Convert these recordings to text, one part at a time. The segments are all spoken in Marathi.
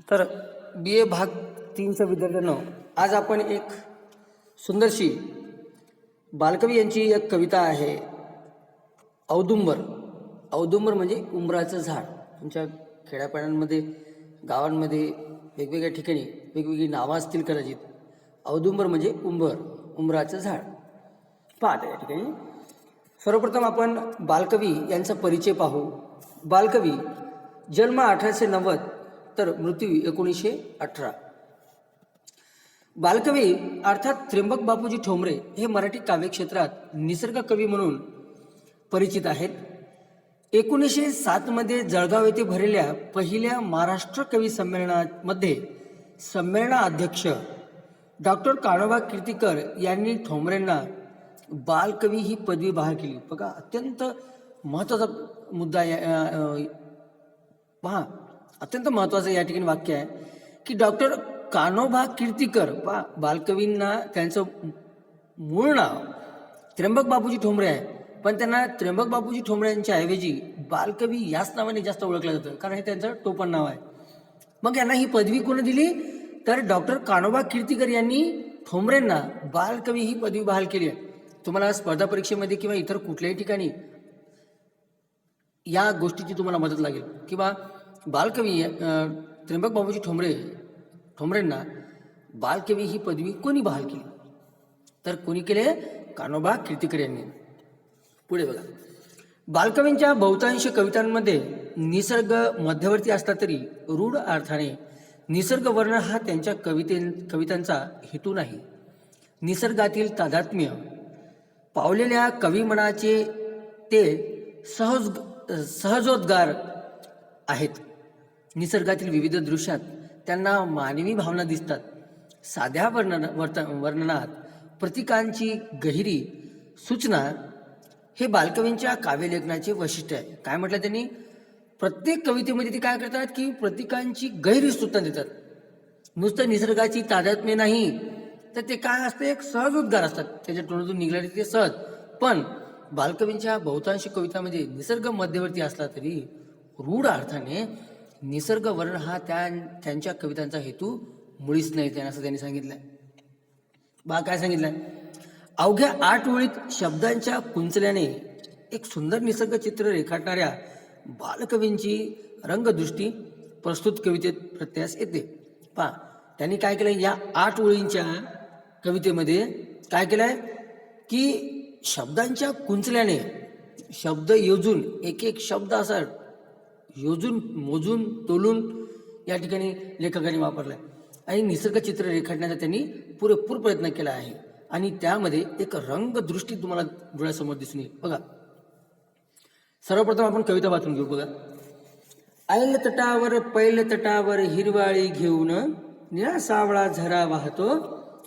तर BA भाग 3च्या विद्यार्थ्यांनो, आज आपण एक सुंदरशी बालकवी यांची एक कविता आहे औदुंबर. औदुंबर म्हणजे उंबराचं झाड. तुमच्या खेड्यापाड्यांमध्ये गावांमध्ये वेगवेगळ्या ठिकाणी वेगवेगळी नावं असतील कदाचित. औदुंबर म्हणजे उंबराचं झाड. पाहता या ठिकाणी सर्वप्रथम आपण बालकवी यांचा परिचय पाहू. बालकवी जन्म 1890 तर मृत्यू 1918. बालकवी अर्थात त्र्यंबक बापूजी ठोंबरे हे मराठी काव्यक्षेत्रात निसर्ग कवी म्हणून परिचित आहेत. 1907 मध्ये जळगाव येथे भरलेल्या पहिल्या महाराष्ट्र कवी संमेलनामध्ये संमेलनाध्यक्ष डॉक्टर कान्होबा कीर्तीकर यांनी ठोंबरेंना बालकवी ही पदवी बहाल केली. बघा, अत्यंत महत्त्वाचा मुद्दा पहा, अत्यंत महत्त्वाचं या ठिकाणी वाक्य आहे की डॉक्टर कान्होबा कीर्तीकर. पहा, बालकवींना त्यांचं मूळ नाव त्र्यंबक बापूजी ठोंबरे आहे, पण त्यांना त्र्यंबक बापूजी ठोंबरे यांच्या ऐवजी बालकवी याच नावाने जास्त ओळखलं जातं, कारण हे त्यांचं टोपण नाव आहे. मग यांना ही पदवी कोणी दिली? तर डॉक्टर कान्होबा कीर्तीकर यांनी ठोंबरेंना बालकवी ही पदवी बहाल केली आहे. तुम्हाला स्पर्धा परीक्षेमध्ये किंवा इतर कुठल्याही ठिकाणी या गोष्टीची तुम्हाला मदत लागेल किंवा बालकवी त्र्यंबक बापूजी ठोंबरेंना बालकवी ही पदवी कोणी बहाल केली? तर कोणी केले? कान्होबा कीर्तीकर यांनी. पुढे बघा, बालकवींच्या बहुतांश कवितांमध्ये निसर्ग मध्यवर्ती असला तरी रूढ अर्थाने निसर्ग वर्णन हा त्यांच्या कवितांचा हेतू नाही. निसर्गातील तादात्म्य पावलेल्या कविमनाचे ते सहजोद्गार आहेत. निसर्गातील विविध दृश्यात त्यांना मानवी भावना दिसतात. साध्या वर्णनात प्रतीकांची गहिरी सूचना हे बालकवींच्या काव्यलेखनाचे वैशिष्ट्य आहे. काय म्हटलं त्यांनी? प्रत्येक कवितेमध्ये ते काय करतात की प्रतीकांची गहिरी सूचना देतात. नुसतं निसर्गाची तादात्म्य नाही, तर ते काय असतं, एक सहजोद्गार असतात, त्याच्या तोंडातून निघणारे ते सहज. पण बालकवींच्या बहुतांश कवितांमध्ये निसर्ग मध्यवर्ती असला तरी रूढ अर्थाने निसर्ग वर्णन हा त्यांच्या कवितांचा हेतू मुळीच नाही, असं त्यांनी सांगितलंय. काय सांगितलंय? अवघ्या 8 ओळीत शब्दांच्या कुंचल्याने एक सुंदर निसर्ग चित्र रेखाटणाऱ्या बालकवींची रंगदृष्टी प्रस्तुत कवितेत प्रत्यास येते. पहा, त्यांनी काय केलंय, या 8 ओळींच्या कवितेमध्ये काय केलंय की शब्दांच्या कुंचल्याने शब्द योजून एक शब्द असा योजून मोजून तोलून या ठिकाणी लेखकांनी वापरलाय आणि निसर्ग चित्र रेखाटण्याचा त्यांनी पुरेपूर प्रयत्न केला आहे. आणि त्यामध्ये एक रंगदृष्टी तुम्हाला डोळ्यासमोर दिसून येईल. बघा, सर्वप्रथम आपण कविता वाचून घेऊ. बघा, ऐल तटावर पैल तटावर हिरवाळी घेऊन निळा सावळा झरा वाहतो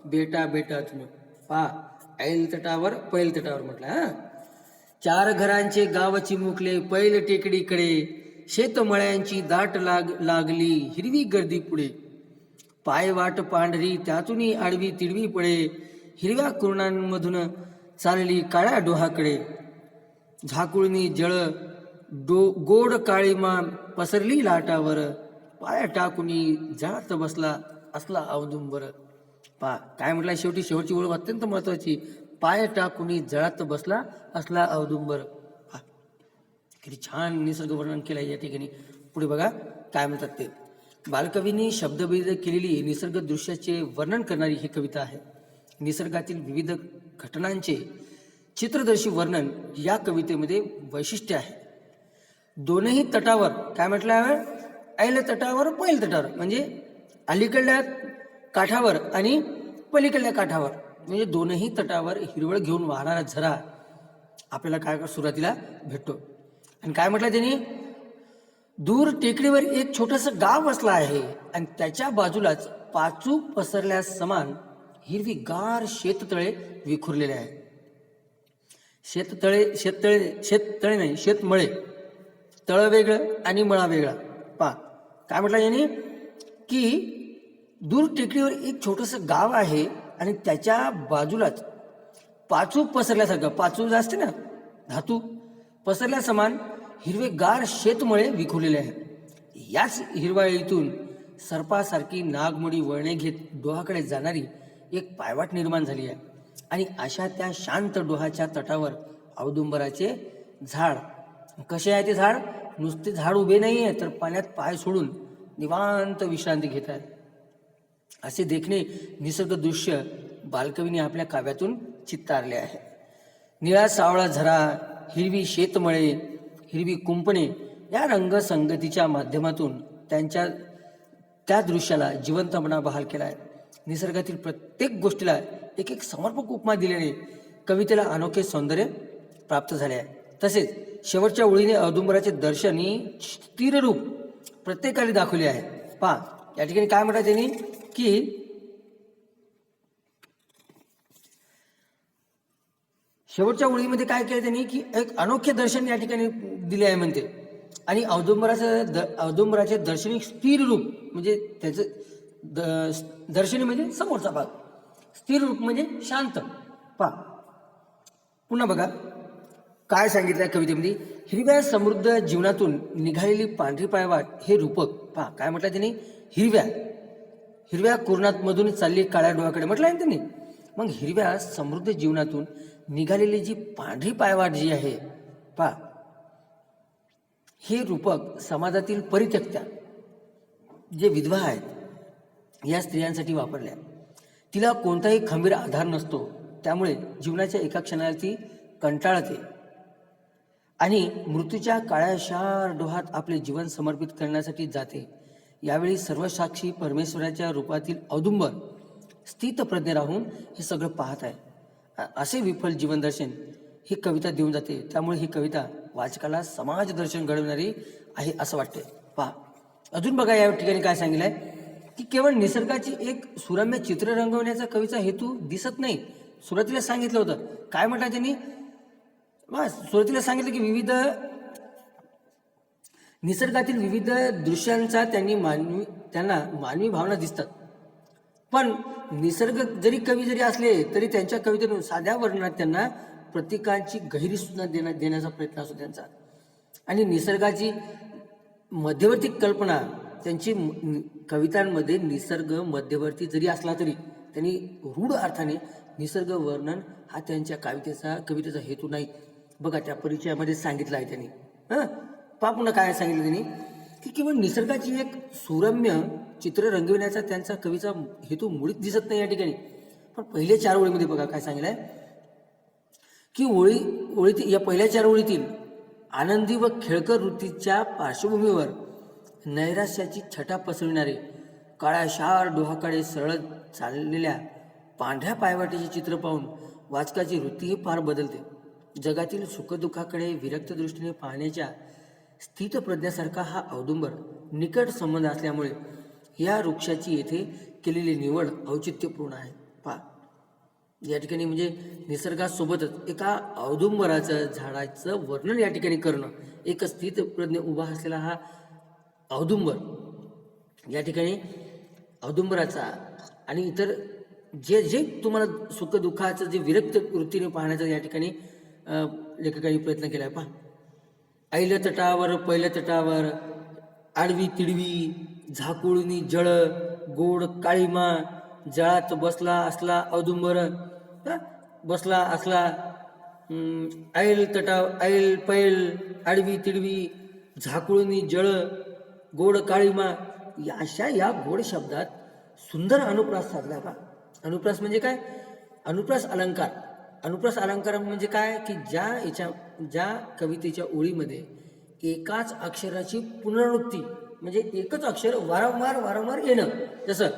बेटा बेटातून. पहा, ऐल तटावर पैल तटावर म्हटलं. 4 घरांचे गाव चिमुकले पैल टेकडीकडे, शेतमळ्यांची दाट लागली हिरवी गर्दी पुढे. पाय वाट पांढरी त्यातून आडवी तिडवी पडे, हिरव्या कुरणांमधून चालली काळ्या डोहाकडे. झाकुळणी जळ गोड काळीमा पसरली लाटावर, पाया टाकुनी जात बसला असला औदुंबर. पहा, काय म्हटलं शेवटची ओळख अत्यंत महत्वाची. पाय टाकुनी जळात बसला असला औदुंबर. किती छान निसर्ग वर्णन केलं या ठिकाणी. पुढे बघा काय म्हणतात ते. बालकवींनी शब्दबद्ध केलेली निसर्ग दृश्याचे वर्णन करणारी ही कविता आहे. निसर्गातील विविध घटनांचे चित्रदर्शी वर्णन या कवितेमध्ये वैशिष्ट्य आहे. दोनही तटावर काय म्हटलं आहे? ऐल तटावर पैल तटावर म्हणजे अलीकडल्या काठावर आणि पलीकडल्या काठावर, म्हणजे दोनही तटावर हिरवळ घेऊन वाहणारा झरा आपल्याला काय सुरुवातीला भेटतो. आणि काय म्हटलं त्यांनी? दूर टेकडीवर एक छोटंसं गाव वसलं आहे आणि त्याच्या बाजूलाच पाचू पसरल्या समान हिरवीगार शेततळे विखुरलेले आहे. शेततळे नाही, शेतमळे. तळ वेगळं आणि मळा वेगळा. पहा, काय म्हटलं यांनी की दूर टेकडीवर एक छोटंसं गाव आहे आणि त्याच्या बाजूलाच पाचू पसरल्यासारखं, पाचू असते ना धातू, पसरल्या समान हिरवेगार शेतमळे विखुरलेले आहेत. याच हिरवाईतून सर्पासारखी नागमोडी वळणे घेत डोहाकडे जाणारी एक पायवाट निर्माण झाली आहे. आणि अशा त्या शांत डोहाच्या तटावर औदुंबराचे झाड. कसे आहे ते झाड? नुसते झाड उभे नाही आहे, तर पाण्यात पाय सोडून निवांत विश्रांती घेत आहेत. असे देखणे निसर्ग दृश्य बालकवीने आपल्या काव्यातून चित्तारले आहे. निळा सावळा झरा, हिरवी शेतमळे, हिरवी कुंपणे या रंगसंगतीच्या माध्यमातून त्या दृश्याला जिवंतपणा बहाल केला आहे. निसर्गातील प्रत्येक गोष्टीला एक एक समर्पक उपमा दिल्याने कवितेला अनोखे सौंदर्य प्राप्त झाले आहे. तसेच शेवटच्या ओळीने औदुंबराचे दर्शनी स्थिर रूप प्रत्येकाला दाखवले आहे. पहा या ठिकाणी काय म्हणतात त्यांनी की शेवटच्या ओळीमध्ये काय केलं त्यांनी की एक अनोखे दर्शन या ठिकाणी दिले आहे म्हणते. आणि औदुंबराचे दर्शनी स्थिर रूप म्हणजे त्याचं दर्शनी म्हणजे समोरचा भाग, स्थिर रूप म्हणजे शांत. पहा पुन्हा बघा काय सांगितलं कवितेमध्ये. हिरव्या समृद्ध जीवनातून निघालेली पांढरी पायवाट हे रूपक. पहा काय म्हटलं त्यांनी, हिरव्या कुरणातमधून चालली काळ्या डोहाकडे म्हटलं आहे त्यांनी. मग हिरव्या समृद्ध जीवनातून निघालेली जी पांढरी पायवाट जी आहे, पहा हे रूपक समाजातील परित्यक्त्या जे विधवा आहेत या स्त्रियांसाठी वापरल्या. तिला कोणताही खंबीर आधार नसतो, त्यामुळे जीवनाच्या एका क्षणाला ती कंटाळते आणि मृत्यूच्या काळ्याशार डोहात आपले जीवन समर्पित करण्यासाठी जाते. यावेळी सर्वसाक्षी परमेश्वराच्या रूपातील औदुंबर स्थितप्रज्ञ राहून हे सगळं पाहत आहे. असे विफल जीवनदर्शन ही कविता देऊन जाते. त्यामुळे ही कविता वाचकाला समाज दर्शन घडवणारी आहे असं वाटते. पहा अजून बघा या ठिकाणी काय सांगितलं आहे की केवळ निसर्गाची एक सुरम्य चित्र रंगवण्याचा कवीचा हेतू दिसत नाही. सुरुवातीला सांगितलं होतं काय म्हटलं त्यांनी, सुरुवातीला सांगितलं की निसर्गातील विविध दृश्यांचा त्यांना मानवी भावना दिसतात. पण निसर्ग कवी जरी असले तरी त्यांच्या कवितेतून साध्या वर्णनात त्यांना प्रतीकांची गहिरी सूचना देण्याचा प्रयत्न असतो त्यांचा. आणि निसर्गाची मध्यवर्ती कल्पना त्यांची कवितांमध्ये निसर्ग मध्यवर्ती जरी असला तरी त्यांनी रूढ अर्थाने निसर्ग वर्णन हा त्यांच्या कवितेचा हेतू नाही. बघा त्या परिचयामध्ये सांगितलं आहे त्यांनी. पुन्हा काय सांगितलं त्यांनी की केवळ निसर्गाची एक सुरम्य चित्र रंगविण्याचा त्यांचा कवीचा हेतू मुळीच दिसत नाही या ठिकाणी. पण पहिल्या 4 ओळीमध्ये बघा काय सांगितलंय की या पहिल्या 4 ओळीतील आनंदी व खेळकर वृत्तीच्या पार्श्वभूमीवर नैराश्याची छटा पसरविणारे काळ्याशार डोहाकडे सरळ चाललेल्या पांढऱ्या पायवाटेचे चित्र पाहून वाचकाची वृत्तीही फार बदलते. जगातील सुखदुःखाकडे विरक्त दृष्टीने पाहण्याच्या स्थितप्रज्ञासारखा हा औदुंबर निकट संबंध असल्यामुळे या वृक्षाची येथे केलेली निवड औचित्यपूर्ण आहे. पहा या ठिकाणी म्हणजे निसर्गासोबतच एका औदुंबराचं झाडाचं वर्णन या ठिकाणी करणं, एक स्थितप्रज्ञ उभा असलेला हा औदुंबर या ठिकाणी औदुंबराचा आणि इतर जे तुम्हाला सुखदुःखाचं जे विरक्त वृत्तीने पाहण्याचा या ठिकाणी लेखकांनी प्रयत्न केला आहे. पहा ऐल्या तटावर पहिल्या तटावर आडवी तिडवी झाकुळणी जळ गोड काळीमा जळात बसला असला औदुंबर बसला असला ऐल पैल आडवी तिडवी झाकुळणी जळ गोड काळीमा अशा या गोड शब्दात सुंदर अनुप्रास साधला. का अनुप्रास म्हणजे काय? अनुप्रास अलंकार म्हणजे काय की ज्या कवितेच्या ओळीमध्ये एकाच अक्षराची पुनरावृत्ती म्हणजे एकच अक्षर वारंवार येणं. जसं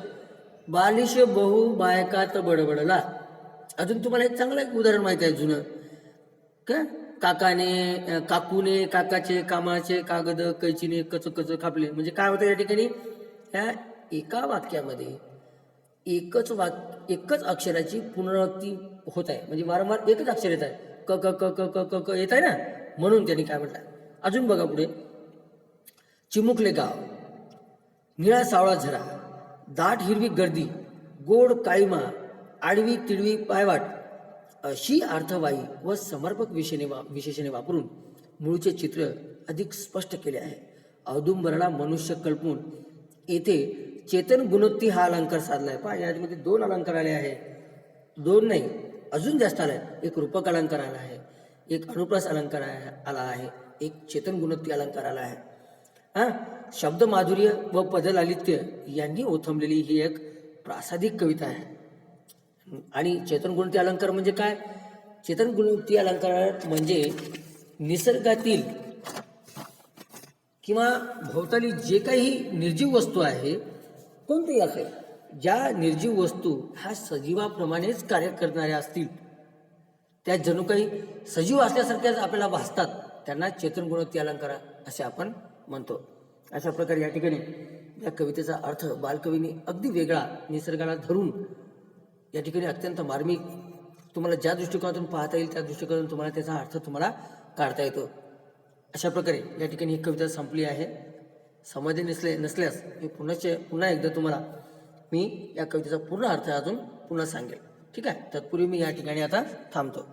बालिश बहु बायकात बडबडला. अजून तुम्हाला एक चांगलं उदाहरण माहिती आहे जुनं का काकूने काकाचे कामाचे कागद कैचीने कच कापले. म्हणजे काय होतं या ठिकाणी त्या एका वाक्यामध्ये एकच अक्षराची पुनरावृत्ती होत आहे. म्हणजे वारंवार एकच अक्षर येत आहे. क क क क क क क येत आहे ना, म्हणून त्यांनी काय म्हटलं. अजून बघा पुढे चिमुकले गाव निळा सावळा झरा दाट हिरवी गर्दी गोड काळीमा आडवी तिडवी पायवाट अशी अर्थवाही व समर्पक विशेषणे वापरून मूळचे चित्र अधिक स्पष्ट केले आहे. औदुंबराला मनुष्य कल्पून येथे चेतन गुणोत्ती हा अलंकार साधलाय. पहा यामध्ये 2 अलंकार आले आहे. 2 नाही, अजून जास्त आलाय. एक रूपक अलंकार आला आहे, एक अनुप्रास अलंकार आला आहे, एक चेतन गुणोत्ती अलंकार आला आहे. हा, शब्द माधुर्य व पदलालित्य यांनी ओथंबलेली ही एक प्रासादिक कविता आहे. आणि चेतन गुणोत्ती अलंकार म्हणजे काय? चेतन गुणोत्ती अलंकार म्हणजे निसर्गातील किंवा भोवताली जे काही निर्जीव वस्तू आहे, कोणतेही असेल, ज्या निर्जीव वस्तू ह्या सजीवाप्रमाणेच कार्य करणाऱ्या असतील, त्या जणू काही सजीव असल्यासारख्याच आपल्याला भासतात, त्यांना चेतन गुणोत्ती अलंकार असे आपण म्हणतो. अशा प्रकारे या ठिकाणी या कवितेचा अर्थ बालकवीने अगदी वेगळा निसर्गाला धरून या ठिकाणी अत्यंत मार्मिक तुम्हाला ज्या दृष्टिकोनातून पाहता येईल त्या दृष्टिकोनातून तुम्हाला त्याचा अर्थ तुम्हाला काढता येतो. अशा प्रकारे या ठिकाणी ही कविता संपली आहे. समाधी नसल्यास मी पुन्हा एकदा तुम्हाला मी या कवितेचा पूर्ण अर्थ अजून पुन्हा सांगेल. ठीक आहे, तत्पूर्वी मी या ठिकाणी आता थांबतो.